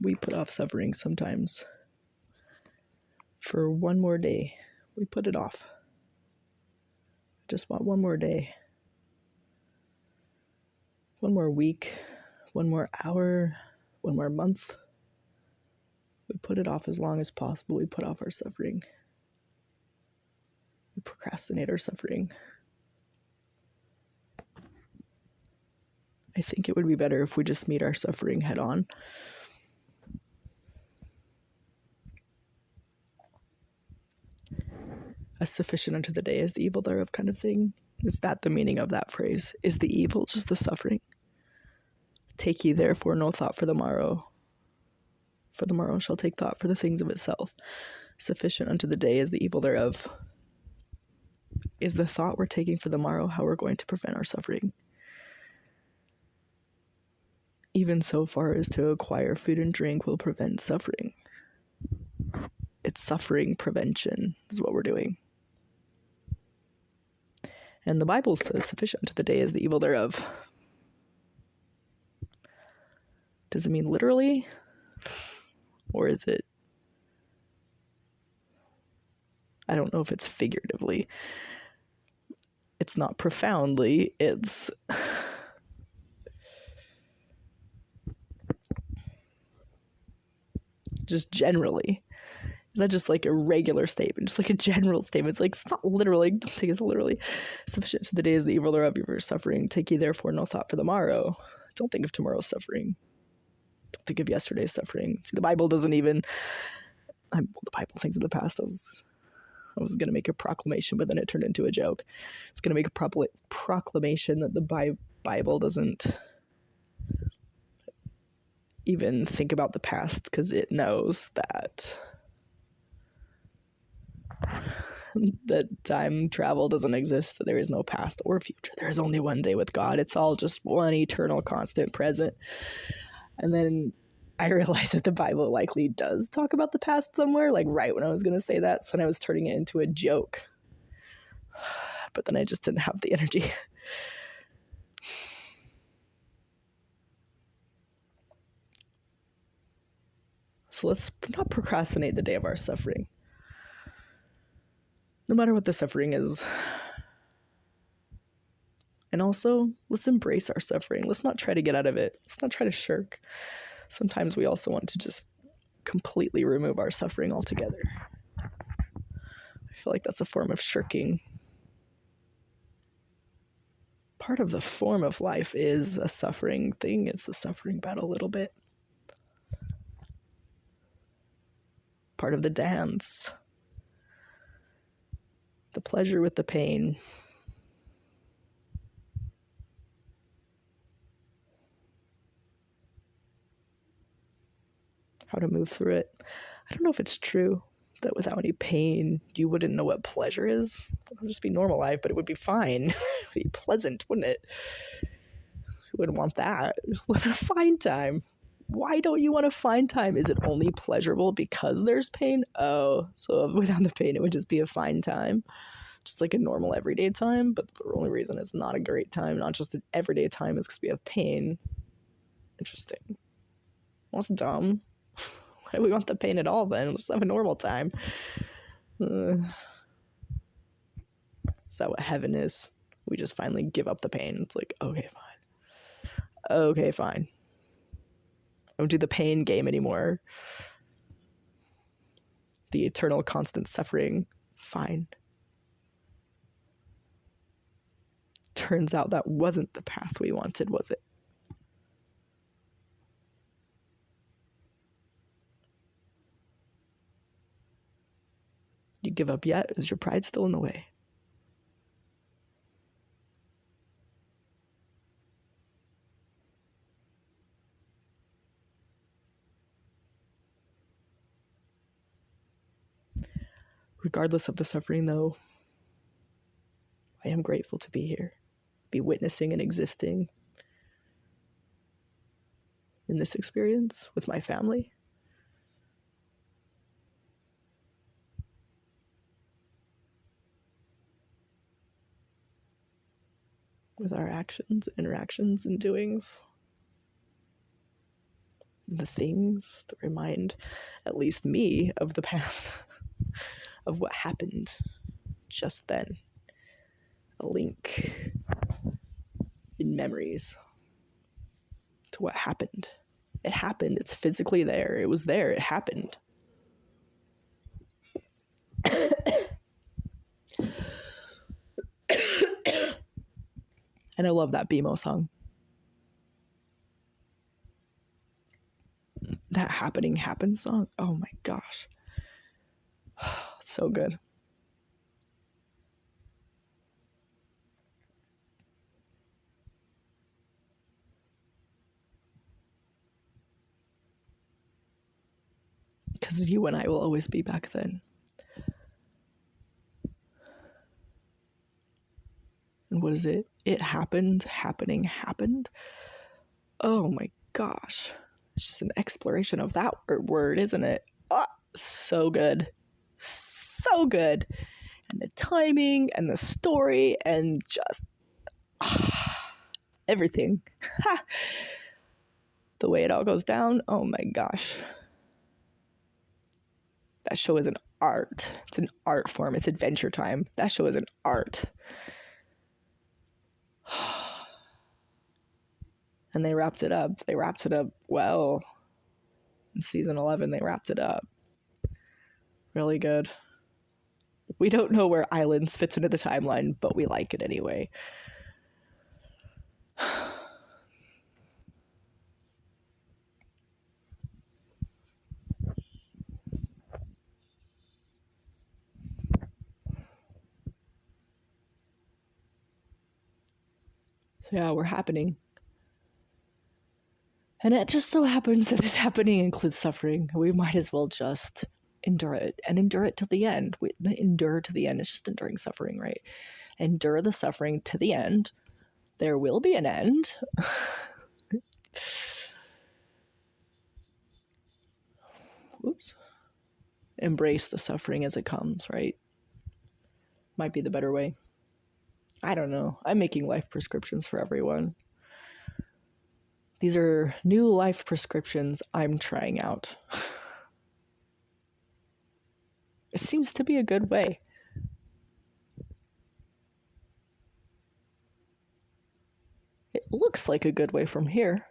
We put off suffering sometimes. For one more day, we put it off. I just want one more day. One more week. One more hour. One more month. We put it off as long as possible. We put off our suffering. We procrastinate our suffering. I think it would be better if we just meet our suffering head on. As sufficient unto the day as the evil thereof kind of thing. Is that the meaning of that phrase? Is the evil just the suffering? Take ye therefore no thought for the morrow. For the morrow shall take thought for the things of itself. Sufficient unto the day is the evil thereof. Is the thought we're taking for the morrow how we're going to prevent our suffering? Even so far as to acquire food and drink will prevent suffering. It's suffering prevention is what we're doing. And the Bible says, sufficient to the day is the evil thereof. Does it mean literally? Or is it... I don't know if it's figuratively. It's not profoundly. It's... just generally. Is that just like a regular statement? Just like a general statement? It's like, it's not literally. Don't take it literally. Sufficient to the day is the evil thereof your suffering. Take ye therefore no thought for the morrow. Don't think of tomorrow's suffering. Don't think of yesterday's suffering. See, the Bible doesn't even... the Bible thinks of the past. I was going to make a proclamation, but then it turned into a joke. It's going to make a proclamation that the Bible doesn't even think about the past because it knows that time travel doesn't exist, that there is no past or future. There is only one day with God. It's all just one eternal, constant present. And then I realized that the Bible likely does talk about the past somewhere, like right when I was going to say that. So then I was turning it into a joke. But then I just didn't have the energy. So let's not procrastinate the day of our suffering. No matter what the suffering is. And also, let's embrace our suffering. Let's not try to get out of it. Let's not try to shirk. Sometimes we also want to just completely remove our suffering altogether. I feel like that's a form of shirking. Part of the form of life is a suffering thing. It's a suffering battle a little bit. Part of the dance. The pleasure with the pain. How to move through it. I don't know if it's true that without any pain, you wouldn't know what pleasure is. It would just be normal life, but it would be fine. It would be pleasant, wouldn't it? Who wouldn't want that? Just live in a fine time. Why don't you want to find time? Is it only pleasurable because there's pain? Oh, so without the pain, it would just be a fine time. Just like a normal everyday time, but the only reason it's not a great time, not just an everyday time, is because we have pain. Interesting. Well, that's dumb. Why do we want the pain at all then? Let's just have a normal time. Is that what heaven is? We just finally give up the pain. It's like, okay, fine. Okay, fine. I don't do the pain game anymore. The eternal constant suffering. Fine. Turns out that wasn't the path we wanted, was it? You give up yet? Is your pride still in the way? Regardless of the suffering, though, I am grateful to be here, be witnessing and existing in this experience with my family. With our actions, interactions, and doings. the things that remind at least me of the past, of what happened just then. A link in memories to what happened. It happened. It's physically there. It was there. It happened. And I love that BMO song. That Happening Happens song. Oh my gosh. So good. Because you and I will always be back then. And what is it? It happened, happened. Oh my gosh. It's just an exploration of that word, isn't it? Oh, so good. So good. And the timing and the story and just everything. The way it all goes down. Oh my gosh. That show is an art. It's an art form. It's Adventure Time. That show is an art. And they wrapped it up. They wrapped it up well. In season 11, they wrapped it up. Really good. We don't know where Islands fits into the timeline, but we like it anyway. So yeah, we're happening. And it just so happens that this happening includes suffering. We might as well just endure it and endure it to the end. Endure to the end. It's just enduring suffering, right? Endure the suffering to the end. There will be an end. Oops. Embrace the suffering as it comes, right? Might be the better way. I don't know. I'm making life prescriptions for everyone. These are new life prescriptions I'm trying out. It seems to be a good way. It looks like a good way from here.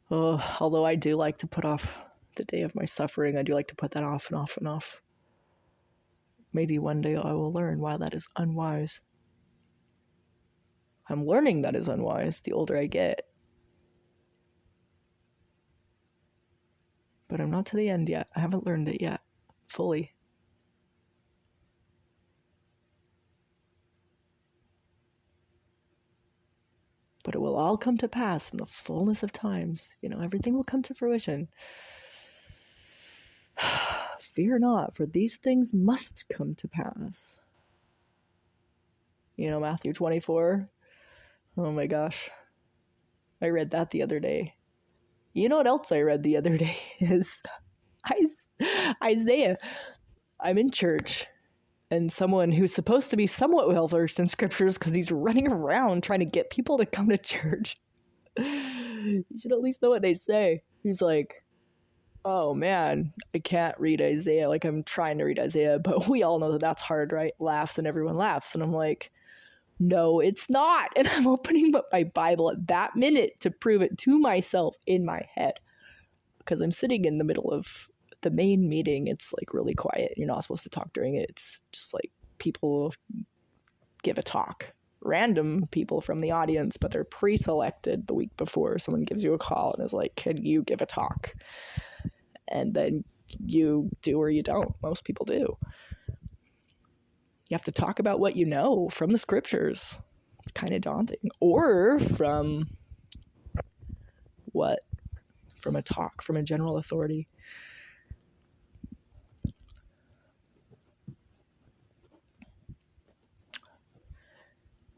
Oh, although I do like to put off the day of my suffering, I do like to put that off and off and off. Maybe one day I will learn why that is unwise. I'm learning that is unwise the older I get. But I'm not to the end yet. I haven't learned it yet, fully. But it will all come to pass in the fullness of times. Everything will come to fruition. Fear not, for these things must come to pass. Matthew 24. Oh my gosh. I read that the other day. You know what else I read the other day is Isaiah. I'm in church, and someone who's supposed to be somewhat well-versed in scriptures, because he's running around trying to get people to come to church. You should at least know what they say. He's like, oh man, I can't read Isaiah. Like, I'm trying to read Isaiah, but we all know that that's hard, right? Laughs, and everyone laughs. And I'm like, no, it's not. And I'm opening up my Bible at that minute to prove it to myself in my head, because I'm sitting in the middle of the main meeting. It's like really quiet. You're not supposed to talk during it. It's just like people give a talk. Random people from the audience, but they're pre-selected the week before. Someone gives you a call and is like, can you give a talk? And then you do or you don't. Most people do. You have to talk about what you know from the scriptures. It's kind of daunting. Or from what? From a talk, from a general authority.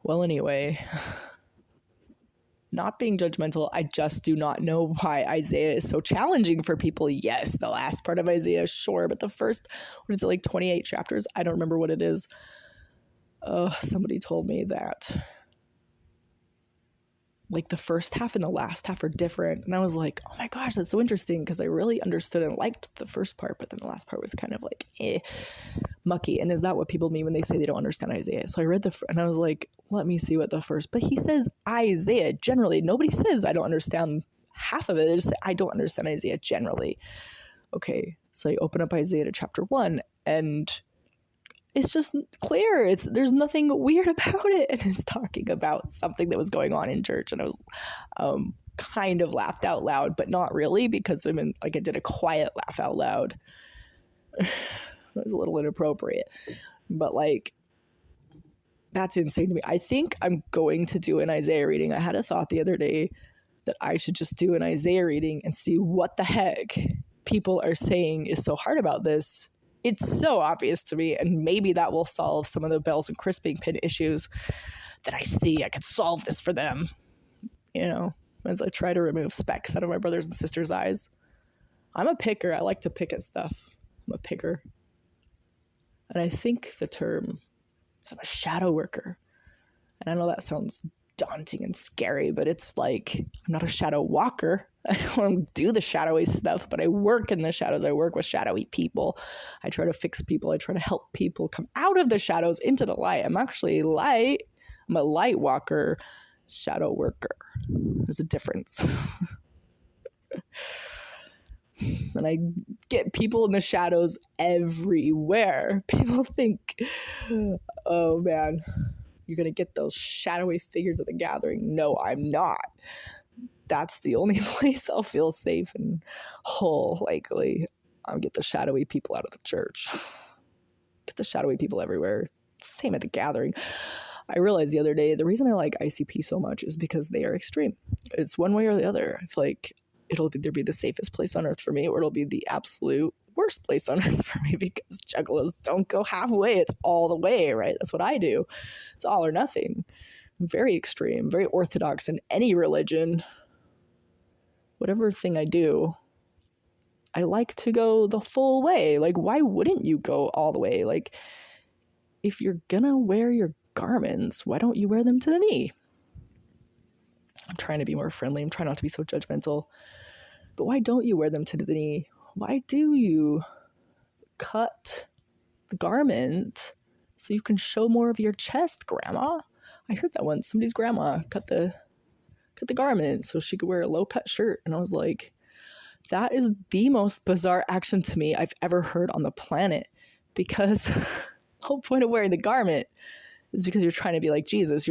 Well, anyway, not being judgmental, I just do not know why Isaiah is so challenging for people. Yes, the last part of Isaiah, sure, but the first, 28 chapters? I don't remember what it is. Somebody told me that like the first half and the last half are different. And I was like, oh my gosh, that's so interesting, because I really understood and liked the first part, but then the last part was kind of like mucky. And is that what people mean when they say they don't understand Isaiah? So I read and I was like, let me see what the first, but he says Isaiah generally. Nobody says I don't understand half of it. They just say I don't understand Isaiah generally. Okay, so I open up Isaiah to chapter 1, and it's just clear. There's nothing weird about it, and it's talking about something that was going on in church, and I was kind of laughed out loud, but not really, because I did a quiet laugh out loud. It was a little inappropriate, but like, that's insane to me. I think I'm going to do an Isaiah reading. I had a thought the other day that I should just do an Isaiah reading and see what the heck people are saying is so hard about this. It's so obvious to me, and maybe that will solve some of the bells and crisping pin issues that I see. I could solve this for them, as I try to remove specks out of my brothers and sisters' eyes. I'm a picker. I like to pick at stuff. I'm a picker. And I think the term is I'm a shadow worker. And I know that sounds daunting and scary, but it's like, I'm not a shadow walker. I don't do the shadowy stuff, but I work in the shadows. I work with shadowy people. I try to fix people. I try to help people come out of the shadows into the light. I'm actually light. I'm a light walker, shadow worker. There's a difference. And I get people in the shadows everywhere. People think, oh man, you're going to get those shadowy figures at the gathering. No, I'm not. That's the only place I'll feel safe and whole, likely. I'll get the shadowy people out of the church. Get the shadowy people everywhere. Same at the gathering. I realized the other day, the reason I like ICP so much is because they are extreme. It's one way or the other. It's like, it'll either be the safest place on earth for me, or it'll be the absolute worst place on earth for me, because juggalos don't go halfway. It's all the way, right? That's what I do. It's all or nothing. I'm very extreme, very orthodox in any religion. Whatever thing I do, I like to go the full way. Like, why wouldn't you go all the way? Like, if you're gonna wear your garments, why don't you wear them to the knee? I'm trying to be more friendly. I'm trying not to be so judgmental. But why don't you wear them to the knee? Why do you cut the garment so you can show more of your chest, Grandma? I heard that once. Somebody's grandma cut the garment so she could wear a low-cut shirt. And I was like, that is the most bizarre action to me I've ever heard on the planet. Because the whole point of wearing the garment is because you're trying to be like Jesus.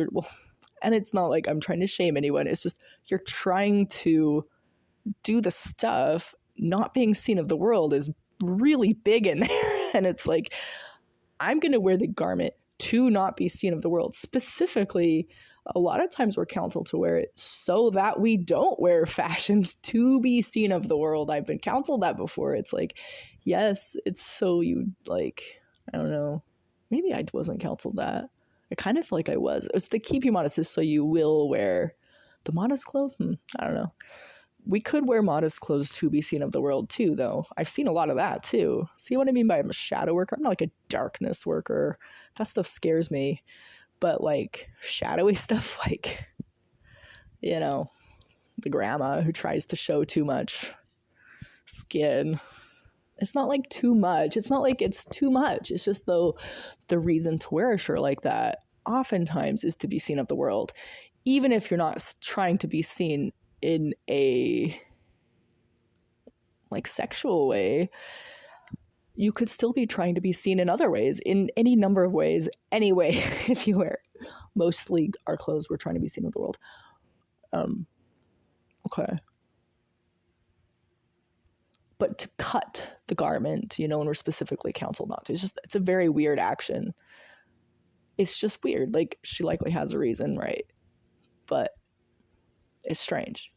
And it's not like I'm trying to shame anyone. It's just you're trying to do the stuff. Not being seen of the world is really big in there. And it's like, I'm going to wear the garment to not be seen of the world. Specifically, a lot of times we're counseled to wear it so that we don't wear fashions to be seen of the world. I've been counseled that before. It's like, yes, it's so you, like, I don't know. Maybe I wasn't counseled that. I kind of feel like I was. It's to keep you modest, is so you will wear the modest clothes. I don't know. We could wear modest clothes to be seen of the world too, though. I've seen a lot of that too. See what I mean by I'm a shadow worker? I'm not like a darkness worker. That stuff scares me. But like shadowy stuff, like, the grandma who tries to show too much skin. It's not like too much. It's not like it's too much. It's just though the reason to wear a shirt like that oftentimes is to be seen of the world. Even if you're not trying to be seen in a like sexual way, you could still be trying to be seen in other ways, in any number of ways. Anyway, if you wear mostly our clothes, we're trying to be seen with the world. Okay. But to cut the garment, when we're specifically counseled not to, it's a very weird action. It's just weird. Like, she likely has a reason, right? But it's strange.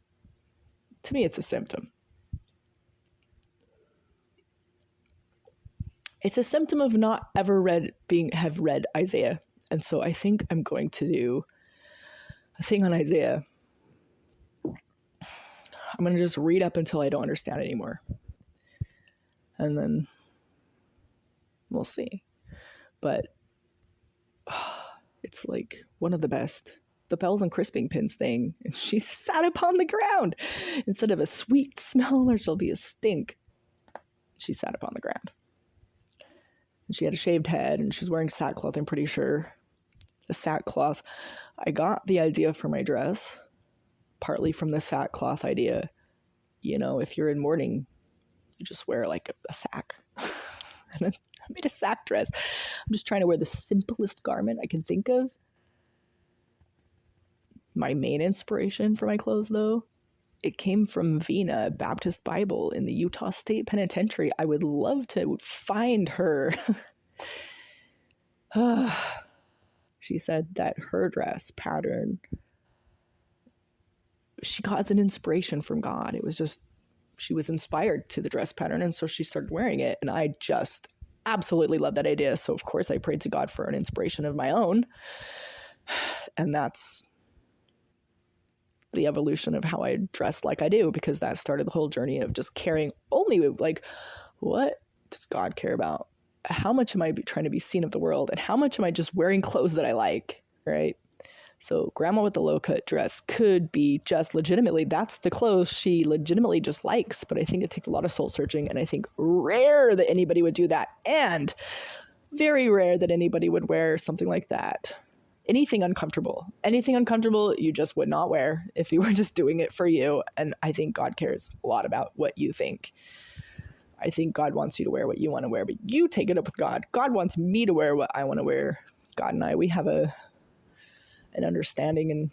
To me, it's a symptom. It's a symptom of not ever have read Isaiah. And so I think I'm going to do a thing on Isaiah. I'm going to just read up until I don't understand anymore. And then we'll see. But it's like one of the best the bells and crisping pins thing, and she sat upon the ground. Instead of a sweet smell, there shall be a stink. She sat upon the ground. And she had a shaved head, and she's wearing sackcloth, I'm pretty sure. The sackcloth. I got the idea for my dress, partly from the sackcloth idea. You know, if you're in mourning, you just wear like a sack. And I made a sack dress. I'm just trying to wear the simplest garment I can think of. My main inspiration for my clothes, though, it came from Vina, Baptist Bible in the Utah State Penitentiary. I would love to find her. She said that her dress pattern, she got as an inspiration from God. It was just, she was inspired to the dress pattern, and so she started wearing it. And I just absolutely love that idea. So of course I prayed to God for an inspiration of my own. And that's the evolution of how I dress like I do, because that started the whole journey of just caring only, like, what does God care about? How much am I trying to be seen of the world? And how much am I just wearing clothes that I like, right? So grandma with the low-cut dress could be just legitimately, that's the clothes she legitimately just likes. But I think it takes a lot of soul searching, and I think rare that anybody would do that. And very rare that anybody would wear something like that. Anything uncomfortable, you just would not wear if you were just doing it for you. And I think God cares a lot about what you think. I think God wants you to wear what you want to wear, but you take it up with God. God wants me to wear what I want to wear. God and I, we have an understanding. And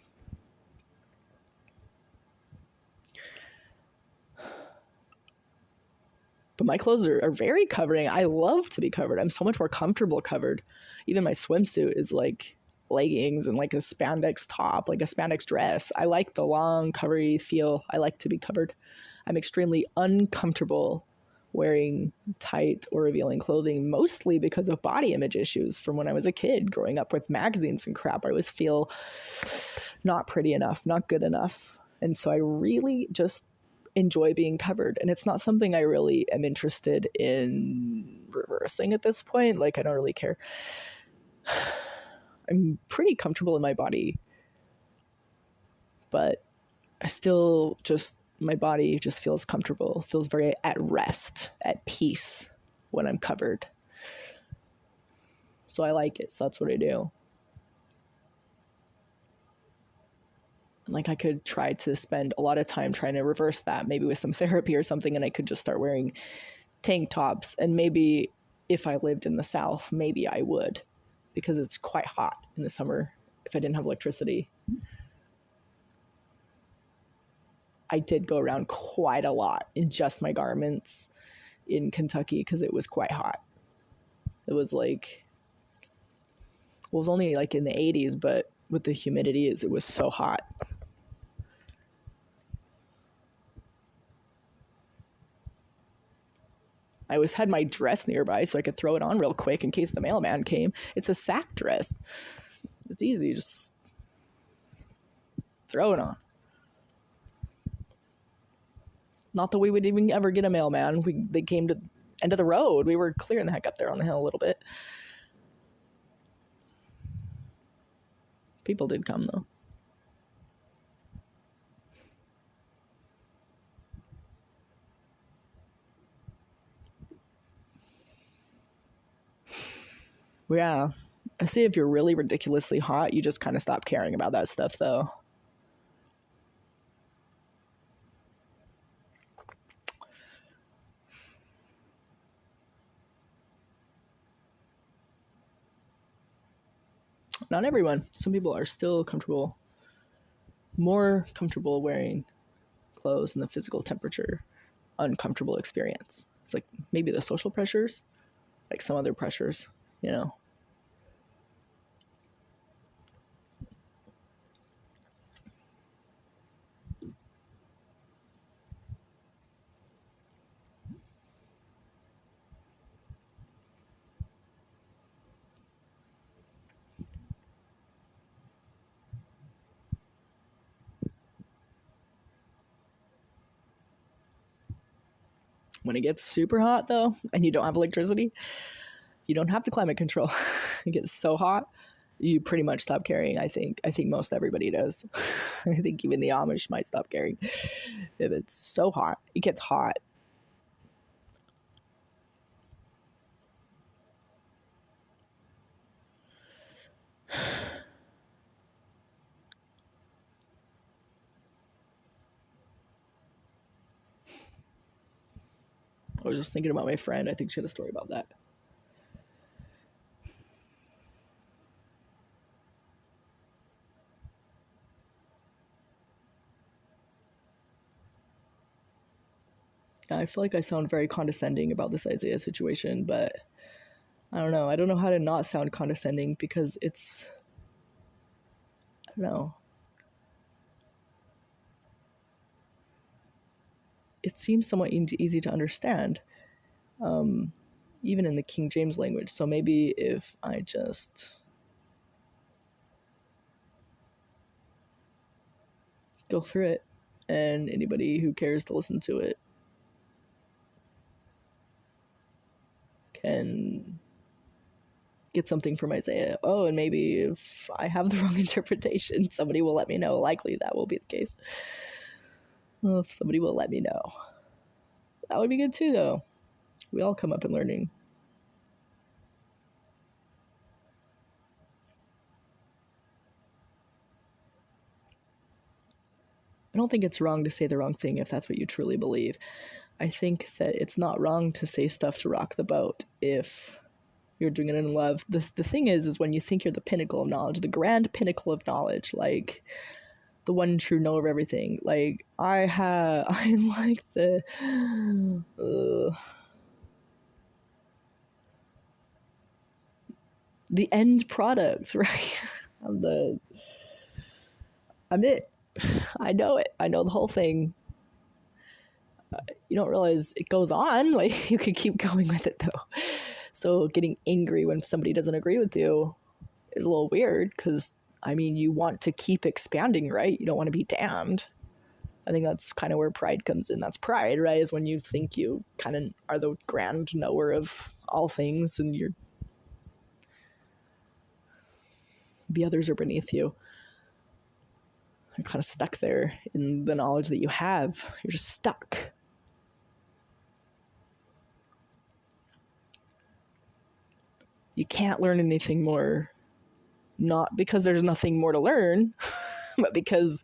but my clothes are very covering. I love to be covered. I'm so much more comfortable covered. Even my swimsuit is like leggings and like a spandex top, like a spandex dress. I like the long covery feel. I like to be covered. I'm extremely uncomfortable wearing tight or revealing clothing, mostly because of body image issues from when I was a kid, growing up with magazines and crap. I always feel not pretty enough, not good enough. And so I really just enjoy being covered. And it's not something I really am interested in reversing at this point. Like, I don't really care. I'm pretty comfortable in my body, but I still just, my body just feels comfortable, feels very at rest, at peace when I'm covered. So I like it. So that's what I do. Like, I could try to spend a lot of time trying to reverse that, maybe with some therapy or something, and I could just start wearing tank tops. And maybe if I lived in the South, maybe I would, because it's quite hot in the summer if I didn't have electricity. I did go around quite a lot in just my garments in Kentucky because it was quite hot. It was like, it was only like in the 80s, but with the humidity, it was so hot. I always had my dress nearby so I could throw it on real quick in case the mailman came. It's a sack dress. It's easy, just throw it on. Not that we would even ever get a mailman. They came to the end of the road. We were clearing the heck up there on the hill a little bit. People did come, though. Yeah. I see, if you're really ridiculously hot, you just kind of stop caring about that stuff, though. Not everyone. Some people are still more comfortable wearing clothes in the physical temperature, uncomfortable experience. It's like maybe the social pressures, like some other pressures, you know. When it gets super hot, though, and you don't have electricity, you don't have the climate control. It gets so hot, you pretty much stop caring. I think most everybody does. I think even the Amish might stop caring if it's so hot. It gets hot. I was just thinking about my friend. I think she had a story about that. I feel like I sound very condescending about this Isaiah situation, but I don't know. I don't know how to not sound condescending because it's, I don't know. It seems somewhat easy to understand, even in the King James language. So maybe if I just go through it and anybody who cares to listen to it can get something from Isaiah. Oh, and maybe if I have the wrong interpretation, somebody will let me know. Likely that will be the case. Well, if somebody will let me know. That would be good too, though. We all come up in learning. I don't think it's wrong to say the wrong thing if that's what you truly believe. I think that it's not wrong to say stuff to rock the boat if you're doing it in love. The thing is when you think you're the pinnacle of knowledge, the grand pinnacle of knowledge, like the one true know of everything. Like I'm like the end product, right? I'm it. I know it. I know the whole thing. You don't realize it goes on. Like, you could keep going with it though. So getting angry when somebody doesn't agree with you is a little weird because, I mean, you want to keep expanding, right? You don't want to be damned. I think that's kind of where pride comes in. That's pride, right? Is when you think you kind of are the grand knower of all things and the others are beneath you. You're kind of stuck there in the knowledge that you have. You're just stuck. You can't learn anything more, not because there's nothing more to learn, but because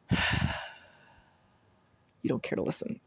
you don't care to listen.